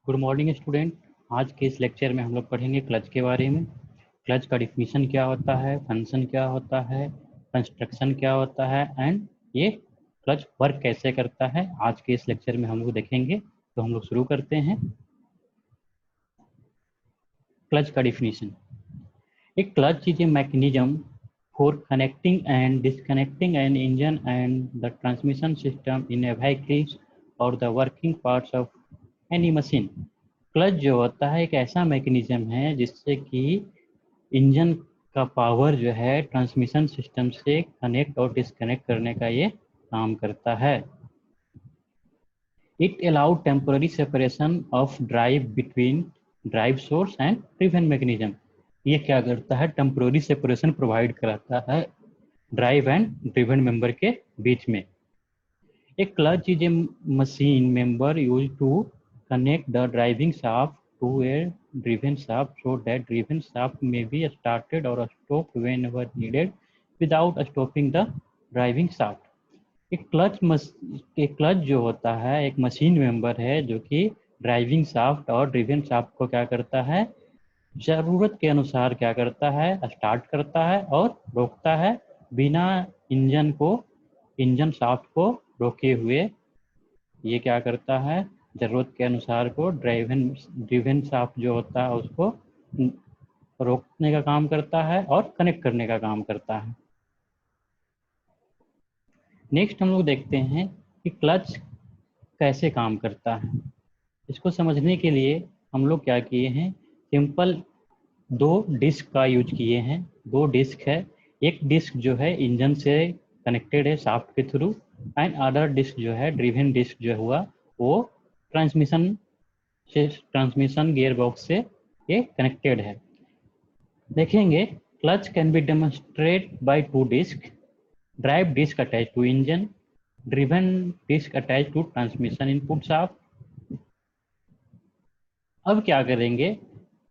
Good morning student. आज के इस लेक्चर में हम लोग पढ़ेंगे क्लच के बारे में। क्लच का डिफिनीशन क्या होता है, फंक्शन क्या होता है, कंस्ट्रक्शन क्या होता है एंड ये क्लच वर्क कैसे करता है, आज के इस लेक्चर में हम लोग देखेंगे। तो हम लोग शुरू करते हैं। क्लच का डिफिनीशन। एक clutch is a mechanism for connecting and disconnecting an engine and the transmission system in a vehicle और the working parts of any machine. Clutch जो होता है एक ऐसा मैकेनिज्म है जिससे कि इंजन का पावर जो है ट्रांसमिशन सिस्टम से कनेक्ट और डिस्कनेक्ट करने का ये काम करता है। It allow temporary separation of drive between drive source and driven mechanism. ये क्या करता है, टेम्पररी सेपरेशन प्रोवाइड कराता है ड्राइव एंड ड्रिवन मेंबर के बीच में। A clutch is a machine member used to connect the driving shaft to a driven shaft so that driven shaft may be started or stopped whenever needed without stopping the driving shaft. एक clutch जो होता है एक machine member है जो कि driving shaft और driven shaft को क्या करता है, जरूरत के अनुसार क्या करता है, स्टार्ट करता है और रोकता है बिना इंजन शाफ्ट को रोके हुए। ये क्या करता है, जरूरत के अनुसार को ड्रिवन शाफ्ट जो होता है उसको रोकने का काम करता है और कनेक्ट करने का काम करता है। नेक्स्ट हम लोग देखते हैं कि क्लच कैसे काम करता है। इसको समझने के लिए हम लोग क्या किए हैं, सिंपल दो डिस्क का यूज किए हैं। दो डिस्क है, एक डिस्क जो है इंजन से कनेक्टेड है शाफ्ट के थ्रू एंड अदर डिस्क जो है ड्रिवन डिस्क जो हुआ वो ट्रांसमिशन गियर बॉक्स से ये कनेक्टेड है। देखेंगे clutch can be demonstrate by two disc, drive disc attach to engine, driven disc attach to transmission input shaft. अब क्या करेंगे,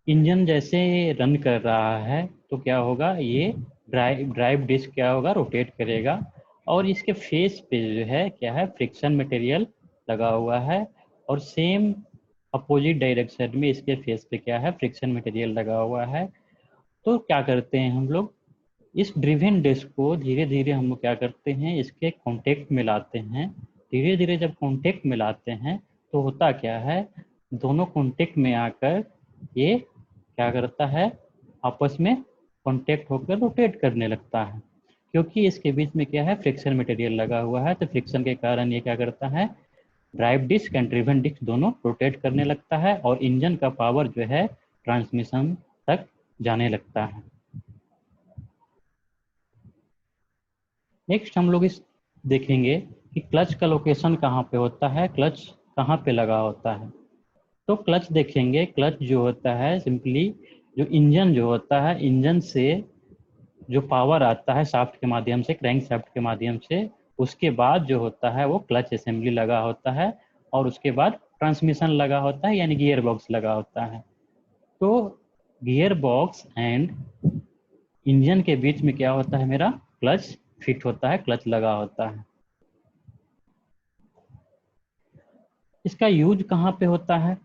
इंजन जैसे रन कर रहा है तो क्या होगा, ये ड्राइव डिस्क क्या होगा, रोटेट करेगा और इसके फेस पे जो है क्या है, फ्रिक्शन मटेरियल लगा हुआ है और सेम अपोजिट डायरेक्शन में इसके फेस पे क्या है, फ्रिक्शन मटेरियल लगा हुआ है। तो क्या करते हैं हम लोग, इस ड्रिवन डिस्क को धीरे धीरे हम लोग क्या करते हैं, इसके कॉन्टेक्ट में लाते हैं। धीरे धीरे जब कॉन्टेक्ट में लाते हैं तो होता क्या है, दोनों कॉन्टेक्ट में आकर ये क्या करता है, आपस में कॉन्टेक्ट होकर रोटेट करने लगता है। क्योंकि इसके बीच में क्या है, फ्रिक्शन मटेरियल लगा हुआ है तो फ्रिक्शन के कारण ये क्या करता है, drive disc and driven disc दोनों रोटेट करने लगता है और इंजन का पावर जो है ट्रांसमिशन तक जाने लगता है। नेक्स्ट हम लोग इस देखेंगे कि क्लच का लोकेशन कहाँ पे होता है, क्लच कहाँ पे लगा होता है। तो क्लच देखेंगे, क्लच जो होता है सिंपली जो इंजन जो होता है, इंजन से जो पावर आता है शाफ्ट के माध्यम से, क्रैंक शाफ्ट के माध्यम से, उसके बाद जो होता है वो क्लच असेंबली लगा होता है और उसके बाद ट्रांसमिशन लगा होता है यानी गियर बॉक्स लगा होता है। तो गियर बॉक्स एंड इंजन के बीच में क्या होता है, मेरा क्लच फिट होता है, क्लच लगा होता है। इसका यूज कहाँ पे होता है,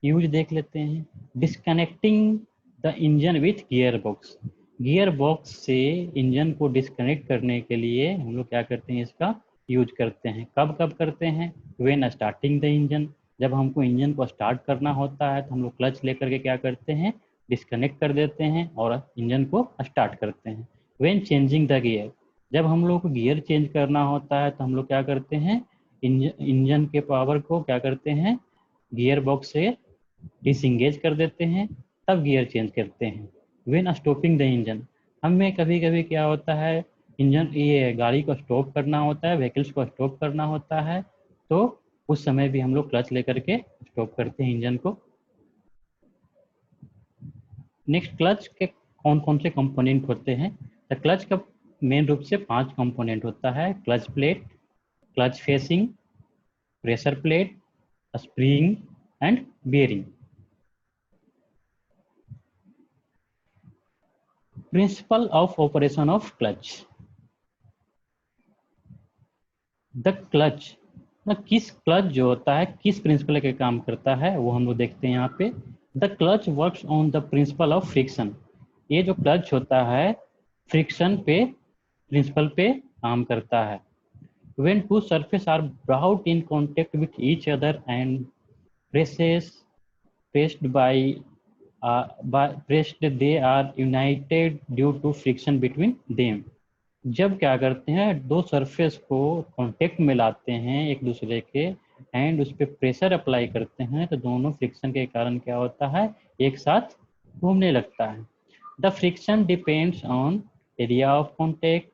यूज देख लेते हैं। Disconnecting the engine with gear box, gear box से इंजन को डिस्कनेक्ट करने के लिए हम लोग क्या करते हैं, इसका यूज करते हैं। कब कब करते हैं, व्हेन स्टार्टिंग द इंजन, जब हमको इंजन को स्टार्ट करना होता है तो हम लोग क्लच लेकर के क्या करते हैं, डिस्कनेक्ट कर देते हैं और इंजन को स्टार्ट करते हैं। व्हेन चेंजिंग द गियर, जब हम लोग को गियर चेंज करना होता है तो हम लोग क्या करते हैं, इंजन के पावर को क्या करते हैं, गियर बॉक्स से डिसंगेज कर देते हैं, तब गियर चेंज करते हैं। व्हेन स्टॉपिंग द इंजन, हमें कभी कभी क्या होता है, इंजन ये गाड़ी को स्टॉप करना होता है, व्हीकल्स को स्टॉप करना होता है, तो उस समय भी हम लोग क्लच लेकर के स्टॉप करते हैं इंजन को। नेक्स्ट, क्लच के कौन कौन से कंपोनेंट होते हैं। तो क्लच का मेन रूप से 5 कंपोनेंट होता है, clutch plate, clutch facing, pressure plate, spring and bearing. Principle of operation of clutch. The clutch ना किस क्लच जो होता है किस प्रिंसिपल के काम करता है वो हम लोग देखते हैं यहाँ पे। The clutch works on the principle of friction. ये जो क्लच होता है फ्रिक्शन पे प्रिंसिपल पे काम करता है। When two surfaces are brought in contact with each other and presses pressed pressed, they are united due to friction between them. जब क्या करते हैं दो सरफेस को कांटेक्ट में लाते हैं एक दूसरे के एंड उस पर प्रेशर अप्लाई करते हैं तो दोनों फ्रिक्शन के कारण क्या होता है एक साथ घूमने लगता है। The friction depends on area of contact,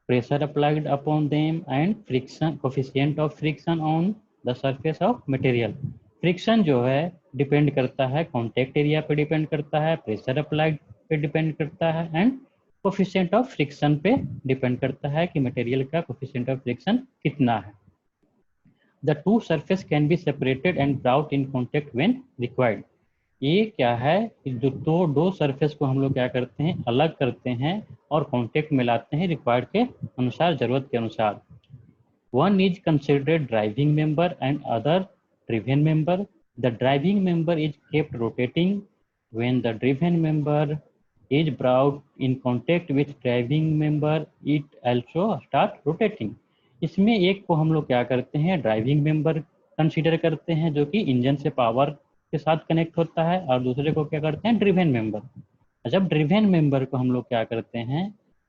pressure applied upon them and friction coefficient of friction on the surface of material। Friction जो है डिपेंड करता है कॉन्टेक्ट एरिया पे डिपेंड करता है, प्रेशर अप्लाइड पे डिपेंड करता है एंड कोफिशिएंट ऑफ फ्रिक्शन पे डिपेंड करता है कि मटेरियल का कोफिशिएंट ऑफ फ्रिक्शन कितना है। The two surface can be separated and brought in contact when required. ये क्या है कि जो दो सरफेस को हम लोग क्या करते हैं अलग करते हैं और कांटेक्ट में लाते हैं रिक्वायर्ड के अनुसार, जरूरत के अनुसार। One is considered driving member and other driven member. The driving member is kept rotating when the driven member is brought in contact with driving member it also start rotating. इसमें एक को हम लोग क्या करते हैं ड्राइविंग मेंबर कंसीडर करते हैं जो कि इंजन से पावर के साथ कनेक्ट होता है और दूसरे को क्या करते हैं ड्रिवेन मेंबर। जब ड्रिवेन मेंबर को हम लोग क्या करते हैं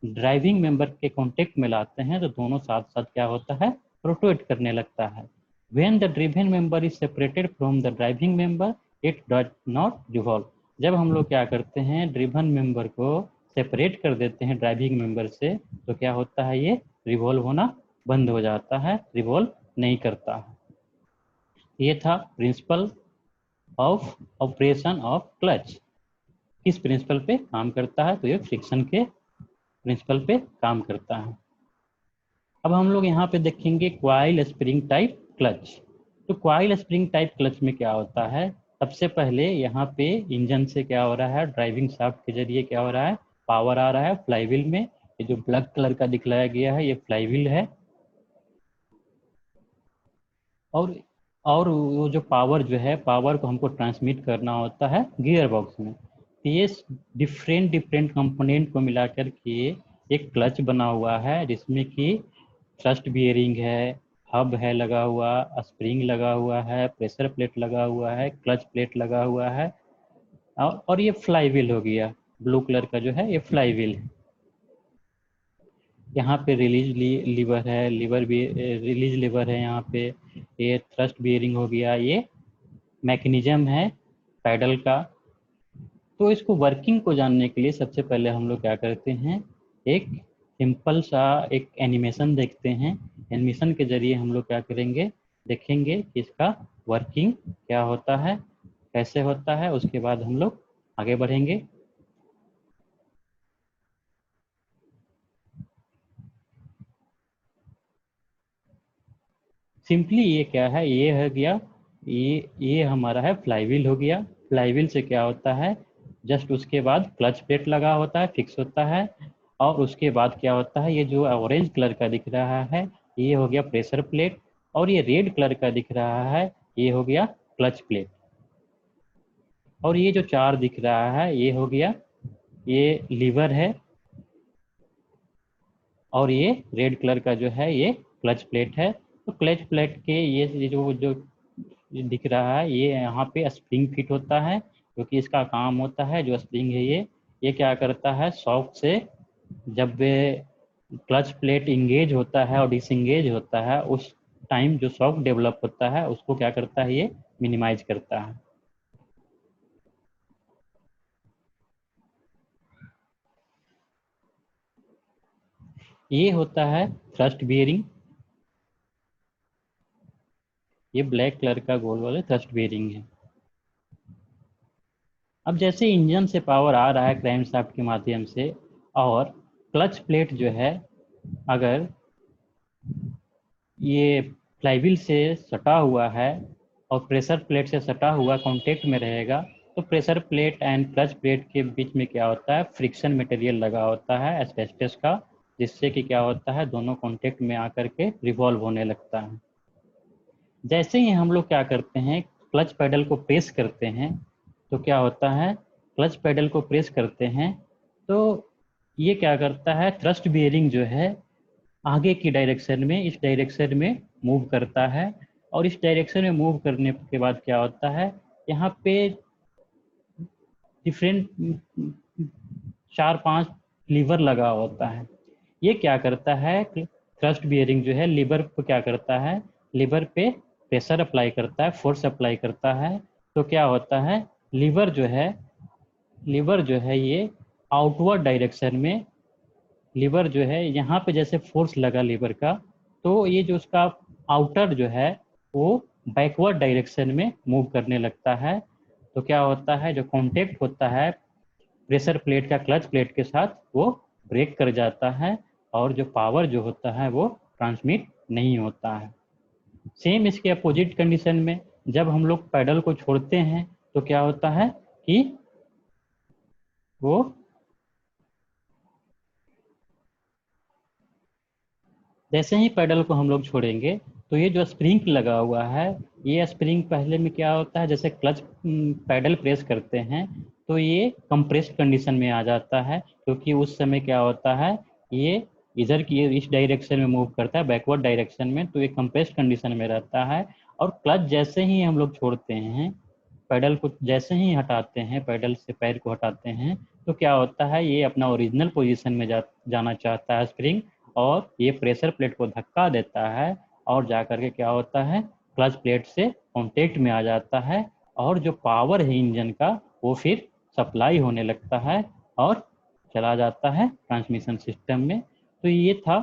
ड्राइविंग मेंबर के कांटेक्ट में लाते हैं तो दोनों साथ साथ क्या होता है रोटेट करने लगता है। When the driven member is separated from the driving member it does not revolve. जब हम लोग क्या करते हैं ड्रिवेन मेंबर को सेपरेट कर देते हैं ड्राइविंग मेंबर से तो क्या होता है ये रिवॉल्व होना बंद हो जाता है, रिवॉल्व नहीं करता है। ये था principle of operation of clutch. किस प्रिंसिपल पे काम करता है तो ये फ्रिक्शन के प्रिंसिपल पे काम करता है। अब हम लोग यहाँ पे देखेंगे क्वाइल स्प्रिंग टाइप क्लच। तो क्वाइल स्प्रिंग टाइप क्लच में क्या होता है सबसे पहले यहाँ पे इंजन से क्या हो रहा है ड्राइविंग शाफ्ट के जरिए क्या हो रहा है पावर आ रहा है फ्लाईव्हील में। ये जो ब्लैक कलर का दिखलाया गया है ये फ्लाईव्हील है और वो जो पावर जो है पावर को हमको ट्रांसमिट करना होता है गियर बॉक्स में। तो ये डिफरेंट डिफरेंट कंपोनेंट को मिलाकर के एक क्लच बना हुआ है जिसमें कि थ्रस्ट बियरिंग है, हब है लगा हुआ, स्प्रिंग लगा हुआ है, प्रेशर प्लेट लगा हुआ है, क्लच प्लेट लगा हुआ है और ये फ्लाई व्हील हो गया ब्लू कलर का जो है ये फ्लाई व्हील है। यहाँ पे रिलीज लीवर है, लीवर भी रिलीज लीवर है यहाँ पे। ये थ्रस्ट बियरिंग हो गया, ये मैकेनिज्म है पैडल का। तो इसको वर्किंग को जानने के लिए सबसे पहले हम लोग क्या करते हैं एक सिंपल सा एक एनिमेशन देखते हैं। एनिमेशन के जरिए हम लोग क्या करेंगे देखेंगे कि इसका वर्किंग क्या होता है कैसे होता है, उसके बाद हम लोग आगे बढ़ेंगे। सिंपली ये क्या है ये हो गया ये हमारा है फ्लाईव्हील हो गया। फ्लाईव्हील से क्या होता है जस्ट उसके बाद क्लच प्लेट लगा होता है फिक्स होता है और उसके बाद क्या होता है ये जो ऑरेंज कलर का दिख रहा है ये हो गया प्रेशर प्लेट और ये रेड कलर का दिख रहा है ये हो गया क्लच प्लेट और ये जो चार दिख रहा है ये हो गया ये लीवर है और ये रेड कलर का जो है ये क्लच प्लेट है। तो क्लच प्लेट के ये जो जो दिख रहा है ये यहाँ पे स्प्रिंग फिट होता है क्योंकि इसका काम होता है जो स्प्रिंग है ये क्या करता है शॉक से जब क्लच प्लेट इंगेज होता है और डिसंगेज होता है उस टाइम जो शॉक डेवलप होता है उसको क्या करता है ये मिनिमाइज करता है। ये होता है थ्रस्ट बियरिंग, ये ब्लैक कलर का गोल वाले थ्रस्ट बियरिंग है। अब जैसे इंजन से पावर आ रहा है क्रैंकशाफ्ट के माध्यम से और क्लच प्लेट जो है अगर ये फ्लाईव्हील से सटा हुआ है और प्रेशर प्लेट से सटा हुआ कांटेक्ट में रहेगा तो pressure plate and clutch plate के बीच में क्या होता है फ्रिक्शन मटेरियल लगा होता है एस्बेस्टस का जिससे कि क्या होता है दोनों कांटेक्ट में आकर के रिवॉल्व होने लगता है। जैसे ही हम लोग क्या करते हैं, क्लच पेडल को प्रेस करते हैं, तो क्या होता है, क्लच पेडल को प्रेस करते हैं तो ये क्या करता है, थ्रस्ट बियरिंग जो है आगे की डायरेक्शन में, इस डायरेक्शन में मूव करता है। और इस डायरेक्शन में मूव करने के बाद क्या होता है, यहाँ पे डिफरेंट 4-5 लीवर लगा होता है। ये क्या करता है, थ्रस्ट बियरिंग जो है लीवर पे क्या करता है, लीवर पे प्रेशर अप्लाई करता है, फोर्स अप्लाई करता है। तो क्या होता है, लीवर जो है लीवर जो है ये आउटवर्ड डायरेक्शन में, लीवर जो है यहाँ पे जैसे फोर्स लगा लीवर का, तो ये जो उसका आउटर जो है वो बैकवर्ड डायरेक्शन में मूव करने लगता है। तो क्या होता है, जो कॉन्टेक्ट होता है प्रेशर प्लेट का क्लच प्लेट के साथ, वो ब्रेक कर जाता है और जो पावर जो होता है वो ट्रांसमिट नहीं होता है। सेम इसके अपोजिट कंडीशन में जब हम लोग पैडल को छोड़ते हैं तो क्या होता है कि वो जैसे ही पैडल को हम लोग छोड़ेंगे तो ये जो स्प्रिंग लगा हुआ है, ये स्प्रिंग पहले में क्या होता है, जैसे क्लच पैडल प्रेस करते हैं तो ये कंप्रेस्ड कंडीशन में आ जाता है, क्योंकि उस समय क्या होता है, ये इधर की इस डायरेक्शन में मूव करता है बैकवर्ड डायरेक्शन में, तो ये कंप्रेस्ड कंडीशन में रहता है। और क्लच जैसे ही हम लोग छोड़ते हैं, पैडल को जैसे ही हटाते हैं, पैडल से पैर को हटाते हैं, तो क्या होता है, ये अपना ओरिजिनल पोजीशन में जाना चाहता है स्प्रिंग, और ये प्रेशर प्लेट को धक्का देता है और जा करके क्या होता है, क्लच प्लेट से कांटेक्ट में आ जाता है और जो पावर है इंजन का वो फिर सप्लाई होने लगता है और चला जाता है ट्रांसमिशन सिस्टम में। तो ये था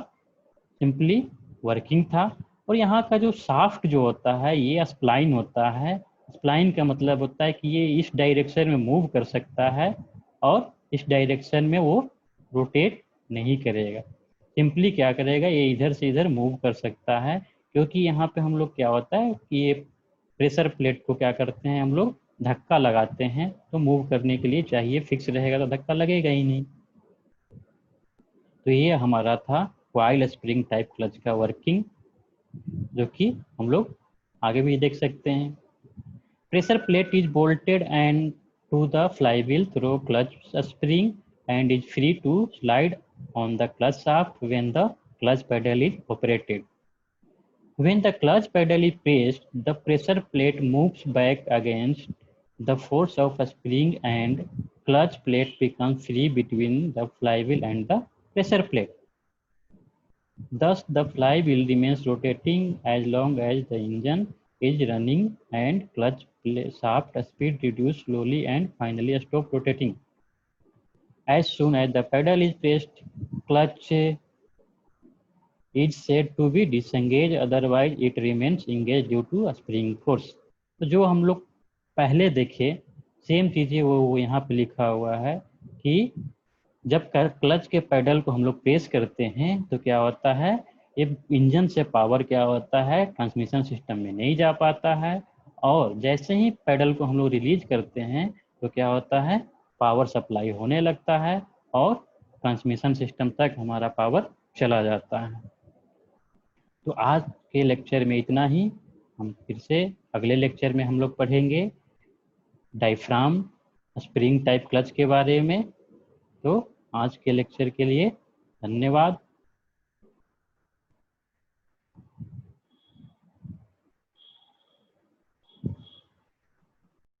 सिंपली वर्किंग था। और यहाँ का जो शाफ्ट जो होता है ये स्प्लाइन होता है। स्प्लाइन का मतलब होता है कि ये इस डायरेक्शन में मूव कर सकता है और इस डायरेक्शन में वो रोटेट नहीं करेगा। सिंपली क्या करेगा, ये इधर से इधर मूव कर सकता है, क्योंकि यहाँ पे हम लोग क्या होता है कि ये प्रेशर प्लेट को क्या करते हैं हम लोग, धक्का लगाते हैं, तो मूव करने के लिए चाहिए, फिक्स रहेगा तो धक्का लगेगा ही नहीं। तो ये हमारा था कॉइल स्प्रिंग टाइप क्लच का वर्किंग, जो कि हम लोग आगे भी देख सकते हैं। Pressure plate is bolted and to the flywheel through clutch spring and is free to slide on the clutch shaft when the clutch pedal is operated. When the clutch pedal is pressed, the pressure plate moves back against the force of a spring and clutch plate becomes free between the flywheel and the pressure plate. Thus, the flywheel remains rotating as long as the engine is running and clutch shaft speed reduces slowly and finally stop rotating. As soon as the pedal is pressed, clutch is said to be disengaged, otherwise it remains engaged due to spring force. तो जो हम लोग पहले देखे same चीज़ें वो यहाँ पे लिखा हुआ है कि जब क्लच के पैडल को हम लोग प्रेस करते हैं तो क्या होता है, ये इंजन से पावर क्या होता है, ट्रांसमिशन सिस्टम में नहीं जा पाता है, और जैसे ही पैडल को हम लोग रिलीज करते हैं तो क्या होता है, पावर सप्लाई होने लगता है और ट्रांसमिशन सिस्टम तक हमारा पावर चला जाता है। तो आज के लेक्चर में इतना ही। हम फिर से अगले लेक्चर में हम लोग पढ़ेंगे डायफ्राम स्प्रिंग टाइप क्लच के बारे में। तो आज के लेक्चर के लिए धन्यवाद।